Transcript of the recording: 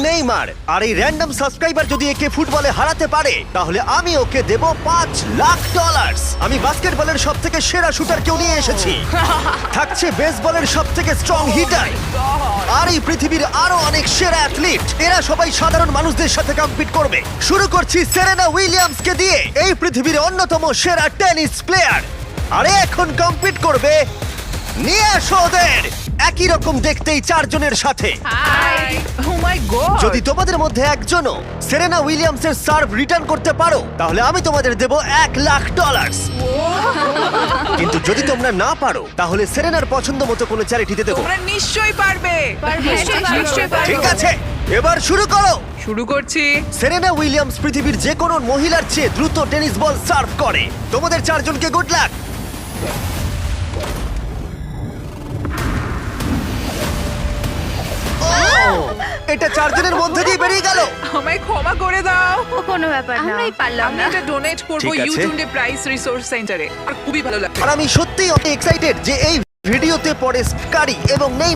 Neymar. আর এই random subscriber যদি একে ফুটবলে হারাতে পারে তাহলে আমি ওকে দেব $5,00,000। আমি বাস্কেটবলের সব থেকে সেরা শুটারকেও নিয়ে এসেছি, থাকছে বেসবলের সব থেকে স্ট্রং হিটার, আর এই পৃথিবীর আরো অনেক সেরা অ্যাথলিট। এরা সবাই সাধারণ মানুষদের সাথে কম্পিট করবে। শুরু করছি সেরেনা উইলিয়ামসকে দিয়ে, এই পৃথিবীর অন্যতম সেরা টেনিস প্লেয়ার। আরে এখন কম্পিট করবে, নিয়ে আসো ওদের। একই রকম দেখতেই চারজনের সাথে। হাই ও মাই গড যদি তোমাদের মধ্যে একজনও সেরেনা উইলিয়ামসের সার্ভ রিটার্ন করতে পারো তাহলে আমি তোমাদের দেব $1,00,000। কিন্তু যদি তোমরা না পারো তাহলে সেরেনার পছন্দ মতো কোনো চ্যারিটিতে দেবো। তোমরা নিশ্চয়ই পারবে নিশ্চয়ই পারবো। ঠিক আছে, এবার শুরু করো। শুরু করছি সেরেনা উইলিয়ামস পৃথিবীর যে কোনো মহিলার চেয়ে দ্রুত টেনিস বল সার্ভ করে। তোমাদের চারজনকে গুড লাক। এটা চারজনের মধ্যে দিয়ে বেরিয়ে গেল। আমায় ক্ষমা করে দাও কোনো ব্যাপার না, আমরাই পারলাম আমি না। এটা ডোনেট করব ঠিক আছে। ইউটিউবে প্রাইস রিসোর্স সেন্টারে। আর খুবই ভালো লাগবে। আর আমি সত্যিই অনেক এক্সাইটেড যে এই ভিডিওতে পরে স্কারি এবং নেই